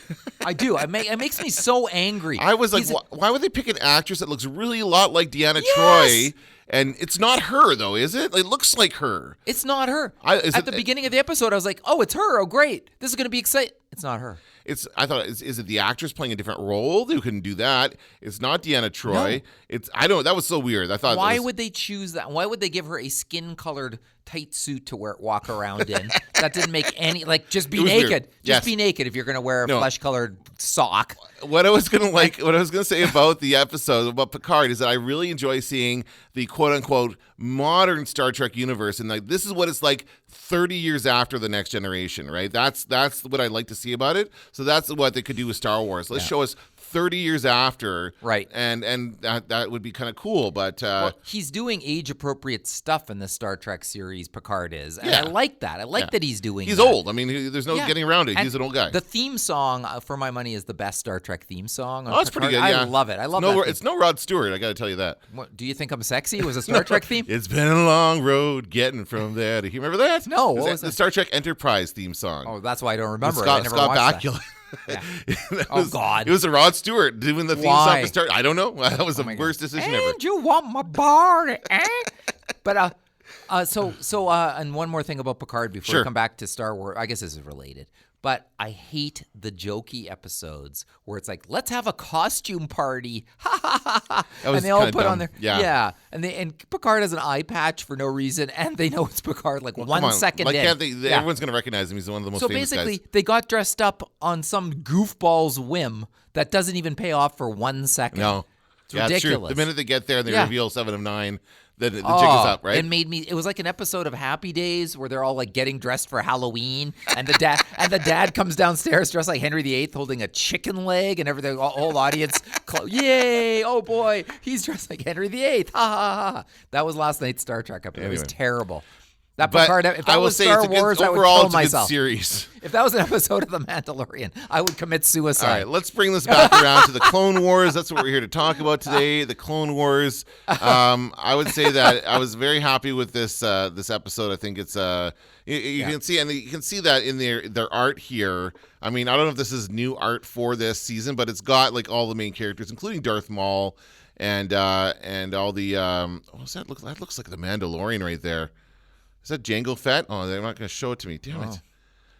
I do. It makes me so angry. I was like, why would they pick an actress that looks really a lot like Deanna Yes! Troi? And it's not her, though, is it? It looks like her. It's not her. At the beginning of the episode, I was like, oh, it's her. Oh, great. This is going to be exciting. It's not her. I thought, is it the actress playing a different role? They couldn't do that. It's not Deanna Troi. No. That was so weird. I thought, why would they choose that? Why would they give her a skin-colored tight suit to walk around in? That didn't make any, just be naked. Weird. Just be naked if you're going to wear a flesh-colored sock. What I was gonna say about the episode about Picard is that I really enjoy seeing the quote unquote modern Star Trek universe, and this is what it's like 30 years after the Next Generation, right? That's what I'd like to see about it. So that's what they could do with Star Wars. Let's show us 30 years after, right? And that would be kind of cool. But he's doing age appropriate stuff in the Star Trek series. Picard is, and I like that. I like that he's doing. He's that. old. I mean, there's no getting around it. And he's an old guy. The theme song, for my money, is the best Star Trek theme song. Oh, it's pretty good. Yeah. I love it. I love that. Theme. It's no Rod Stewart. I got to tell you that. What, do you think I'm sexy? Was a Star Trek theme? It's been a long road getting from there to here. Remember that? No. What was the that? Star Trek Enterprise theme song. Oh, that's why I don't remember. Scott, I never Scott watched Bakula. Yeah. God! It was a Rod Stewart doing the theme song to start. I don't know. That was the worst decision ever. And you want my body? But and one more thing about Picard before we come back to Star Wars. I guess this is related. But I hate the jokey episodes where it's like, let's have a costume party. Ha ha ha ha. And they all put on their and Picard has an eye patch for no reason, and they know it's Picard 1 second in. Can't they, everyone's gonna recognize him. He's one of the most famous guys. So basically, they got dressed up on some goofball's whim that doesn't even pay off for 1 second. No. It's ridiculous. It's true. The minute they get there and they reveal 7 of 9, the jig is up, right? It was like an episode of Happy Days where they're all getting dressed for Halloween, and the dad comes downstairs dressed like Henry VIII holding a chicken leg, and everything. The whole audience, yay! Oh boy, he's dressed like Henry VIII. Ha ha ha! That was last night's Star Trek episode. Anyway. It was terrible. That Picard, if that was Star Wars, I would kill myself. Series. If that was an episode of The Mandalorian, I would commit suicide. All right, let's bring this back around to the Clone Wars. That's what we're here to talk about today, the Clone Wars. I would say that I was very happy with this episode. I think it's you can see, and you can see that in their art here. I mean, I don't know if this is new art for this season, but it's got all the main characters, including Darth Maul and all the what's that look? That looks like the Mandalorian right there. Is that Jango Fett? Oh, they're not going to show it to me. Damn it.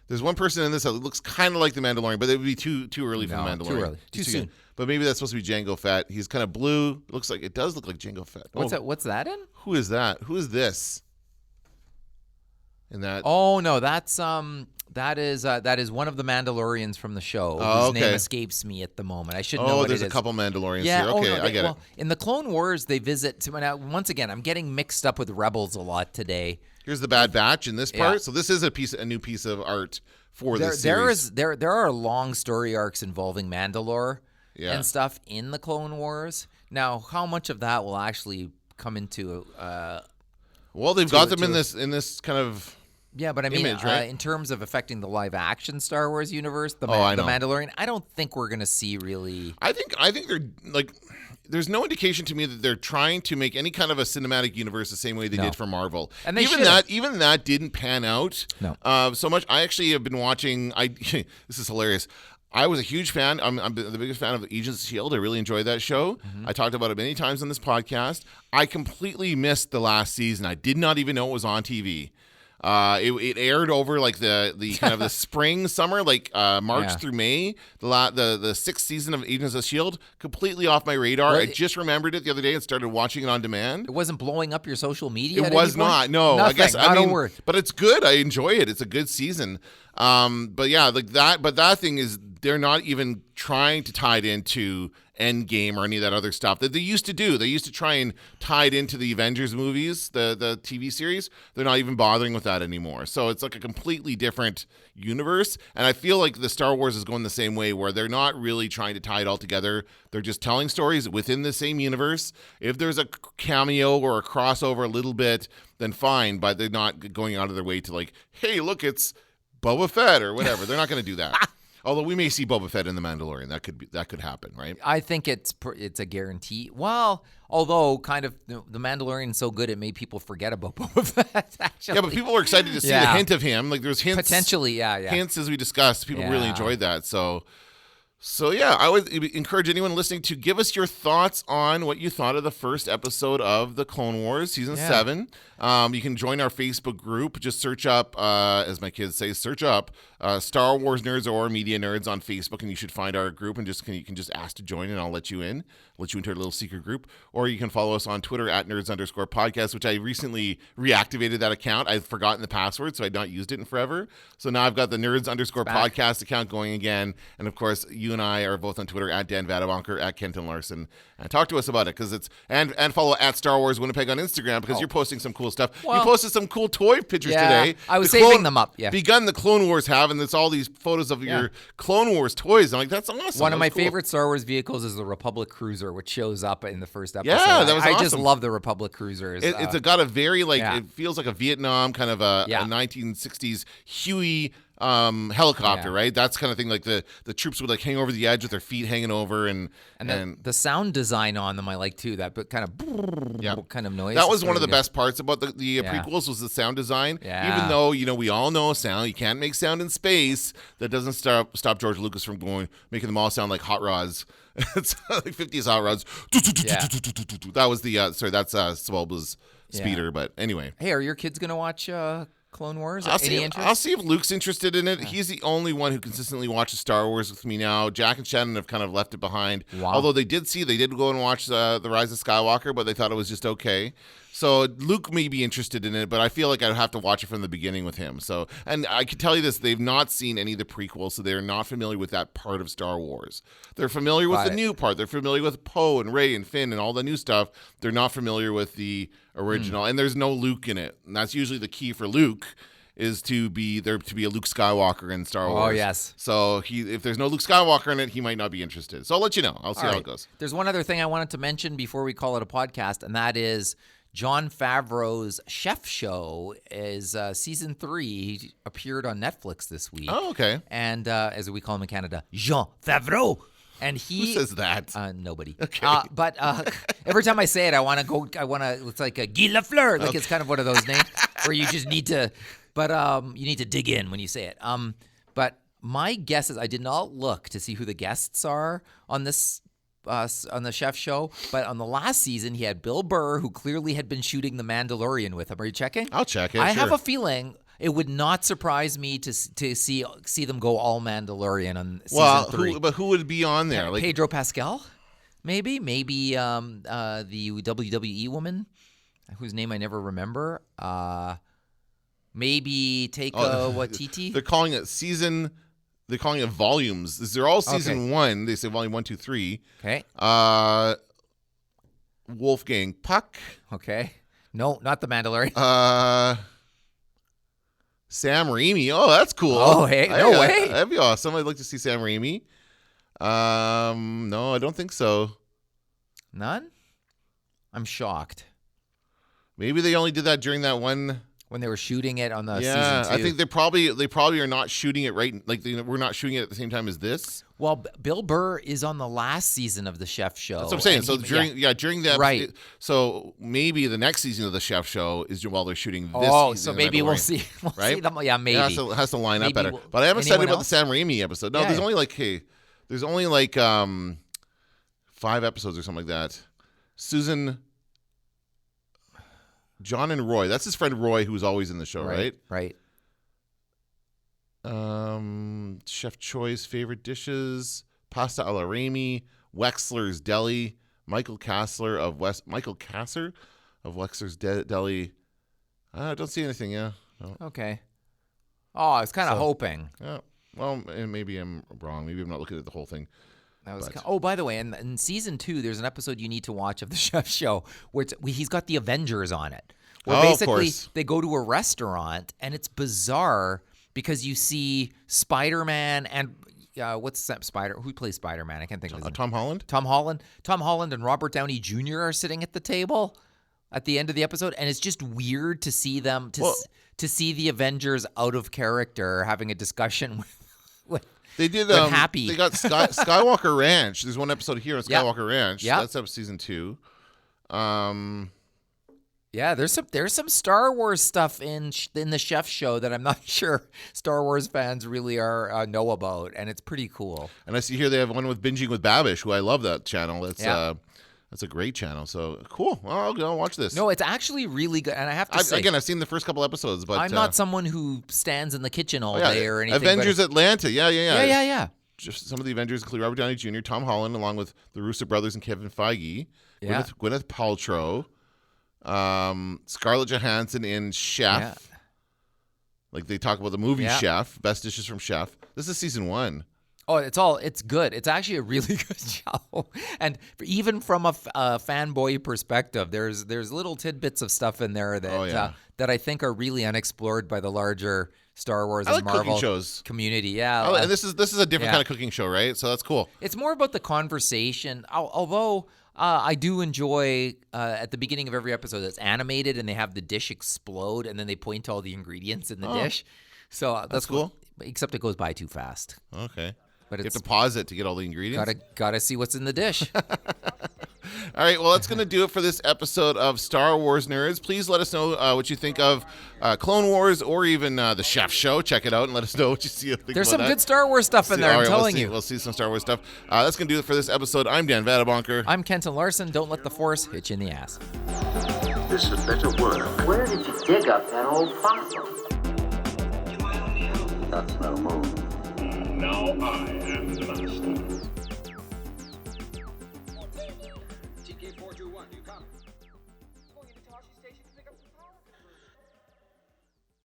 There's one person in this that looks kind of like the Mandalorian, but it would be too early for the Mandalorian. Too early. Too soon. But maybe that's supposed to be Jango Fett. He's kind of blue. It does look like Jango Fett. What's that in? Who is that? Who is this? in that? Oh no, that's that is one of the Mandalorians from the show. Oh, Whose name okay. escapes me at the moment. I should know what it is. There's a couple Mandalorians Yeah, here. oh, Okay, no, I get it. well, in the Clone Wars, they visit. Now, once again, I'm getting mixed up with Rebels a lot today. Here's the Bad Batch in this part. Yeah. So this is a new piece of art for this series. There are long story arcs involving Mandalore Yeah. and stuff in the Clone Wars. Now, how much of that will actually come into? Well, they've got them in this kind of. Yeah, but I mean, image, right? in terms of affecting the live action Star Wars universe, the I know. Mandalorian, I don't think we're gonna see really. I think they're like. There's no indication to me that they're trying to make any kind of a cinematic universe the same way they did for Marvel. And they even that didn't pan out. No. So much. I actually have been watching. This is hilarious. I was a huge fan. I'm the biggest fan of Agents of S.H.I.E.L.D. I really enjoyed that show. I talked about it many times on this podcast. I completely missed the last season. I did not even know it was on TV. It aired over like the kind of the spring, summer, like March through May. The sixth season of Agents of S.H.I.E.L.D. completely off my radar. Well, I just remembered it the other day and started watching it on demand. It wasn't blowing up your social media. It at was any point? not. No, Nothing, I guess not I mean, a word. but it's good. I enjoy it. It's a good season. But yeah, like that. But that thing is, they're not even trying to tie it into Endgame or any of that other stuff that they used to do. They used to try and tie it into the Avengers movies, the TV series. They're not even bothering with that anymore. So it's like a completely different universe. And I feel like the Star Wars is going the same way, where they're not really trying to tie it all together. They're just telling stories within the same universe. If there's a cameo or a crossover a little bit, then fine. But they're not going out of their way to like, hey, look, it's Boba Fett or whatever. They're not going to do that. Although we may see Boba Fett in The Mandalorian. That could happen, right? I think it's a guarantee. Well, although kind of the Mandalorian's so good, it made people forget about Boba Fett. Actually. Yeah, but people were excited to see the hint of him. Like there was hints, potentially, hints as we discussed. People really enjoyed that. So yeah, I would encourage anyone listening to give us your thoughts on what you thought of the first episode of the Clone Wars season 7. You can join our Facebook group. Just search up, as my kids say, search up Star Wars Nerds or Media Nerds on Facebook, and you should find our group. And you can just ask to join, and I'll let you into our little secret group. Or you can follow us on Twitter at nerds_podcast, which I recently reactivated that account. I'd forgotten the password, so I'd not used it in forever. So now I've got the nerds_podcast account going again. And of course, you and I are both on Twitter at Dan Vadabonker, at Kenton Larson. And talk to us about it, because it's and follow at Star Wars Winnipeg on Instagram, because you're posting some cool stuff. Well, you posted some cool toy pictures today. I was saving them up. Yeah, begun the Clone Wars have, and it's all these photos of your Clone Wars toys. I'm like, that's awesome. One of my favorite Star Wars vehicles is the Republic Cruiser, which shows up in the first episode. Yeah, that was awesome. I just love the Republic Cruisers. It's got a very it feels like a Vietnam kind of a 1960s Huey helicopter, right? That's kind of thing. Like the troops would like hang over the edge with their feet hanging over, and the sound design on them I like too. That kind of noise. That was one of the best parts about the prequels, was the sound design. Yeah. Even though we all know sound, you can't make sound in space. That doesn't stop George Lucas from making them all sound like hot rods. It's like 50s hot rods. That was the that's Sebulba's speeder. But anyway, hey, are your kids gonna watch Clone Wars? I'll see if Luke's interested in it. He's the only one who consistently watches Star Wars with me now. Jack and Shannon have kind of left it behind. Wow. Although they did go and watch The Rise of Skywalker, but they thought it was just okay. So Luke may be interested in it, but I feel like I'd have to watch it from the beginning with him. So, and I can tell you this, they've not seen any of the prequels, so they're not familiar with that part of Star Wars. They're familiar with the new part. They're familiar with Poe and Rey and Finn and all the new stuff. They're not familiar with the original, and there's no Luke in it. And that's usually the key for Luke, is to be a Luke Skywalker in Star Wars. Oh, yes. So if there's no Luke Skywalker in it, he might not be interested. So I'll let you know. I'll see how it goes. There's one other thing I wanted to mention before we call it a podcast, and that is Jon Favreau's Chef Show is season 3. He appeared on Netflix this week. Oh, okay. And as we call him in Canada, Jean Favreau. And he Who says that? Nobody. Okay. But every time I say it, it's like a Guy Lafleur. Like it's kind of one of those names where you just need to, but you need to dig in when you say it. But my guess is I did not look to see who the guests are on this on the Chef Show, but on the last season he had Bill Burr, who clearly had been shooting The Mandalorian with him. Are you checking? I'll check it. I have a feeling it would not surprise me to see them go all Mandalorian on season 3. But who would be on there? Like Pedro Pascal, maybe the WWE woman whose name I never remember. Maybe take TT? They're calling it season. They're calling it volumes. They're all season 1. They say volume 1, 2, 3. Okay. Wolfgang Puck. Okay. No, not the Mandalorian. Sam Raimi. Oh, that's cool. Oh, hey, no way. That'd be awesome. I'd like to see Sam Raimi. No, I don't think so. None? I'm shocked. Maybe they only did that during that one. When they were shooting it on the Yeah, season 2. I think they probably are not shooting it right. Like we're not shooting it at the same time as this. Well, Bill Burr is on the last season of the Chef Show. That's what I'm saying. and So during that, right. So maybe the next season of the Chef Show is while they're shooting this. Oh, season so of maybe Mandalorian, we'll see. Right? See them. Yeah, maybe. It has to line up Maybe better. we'll- But I am excited anyone about else? the Sam Raimi episode. No, Yeah. there's only like 5 episodes or something like that. John and Roy. That's his friend Roy, who's always in the show, right? Right. Chef Choi's favorite dishes: pasta alla Raimi, Wexler's Deli, Michael Kassler of Wexler's Deli. I don't see anything. Yeah. No. Okay. Oh, I was kind of hoping. Yeah. Well, and maybe I'm wrong. Maybe I'm not looking at the whole thing. Oh, by the way, in season 2, there's an episode you need to watch of the Chef Show where he's got the Avengers on it. Where Of basically course. they go to a restaurant and it's bizarre because you see Spider-Man and what's that who plays Spider-Man? I can't think of his name. Tom Holland. Tom Holland and Robert Downey Jr. are sitting at the table at the end of the episode, and it's just weird to see them to see the Avengers out of character having a discussion with They did. But happy. They got Skywalker Ranch. There's one episode here on Yeah. Skywalker Ranch. Yeah. That's up season 2. Yeah, there's some Star Wars stuff in the Chef Show that I'm not sure Star Wars fans really know about, and it's pretty cool. And I see here they have one with Binging with Babish, who I love that channel. That's a great channel. So cool. Well, I'll go watch this. No, it's actually really good, and I have to say, I've seen the first couple episodes, but I'm not someone who stands in the kitchen all day or anything. Avengers Atlanta. Yeah. Yeah. Just some of the Avengers include Robert Downey Jr., Tom Holland, along with the Russo brothers and Kevin Feige. Yeah. Gwyneth Paltrow. Scarlett Johansson in Chef. Yeah. Like they talk about the movie Yeah. Chef, best dishes from Chef. This is season 1. Oh, it's good. It's actually a really good show. And even from a fanboy perspective, there's little tidbits of stuff in there that that I think are really unexplored by the larger Star Wars I and like Marvel cooking shows. community. Yeah. And this is a different kind of cooking show, right? So that's cool. It's more about the conversation. Although I do enjoy at the beginning of every episode it's animated and they have the dish explode and then they point to all the ingredients in the dish. So that's cool. Except it goes by too fast. Okay. But You have it's to pause it to get all the ingredients. gotta see what's in the dish. All right, well, that's going to do it for this episode of Star Wars Nerds. Please let us know what you think of Clone Wars or even the Chef Show. Check it out and let us know what you see. There's some good Star Wars stuff in there, I'm telling you. We'll see some Star Wars stuff. That's going to do it for this episode. I'm Dan Vadabonker. I'm Kenton Larson. Don't let the Force hit you in the ass. This had better work. Where did you dig up that old fossil? That's no moon. Now I am the master.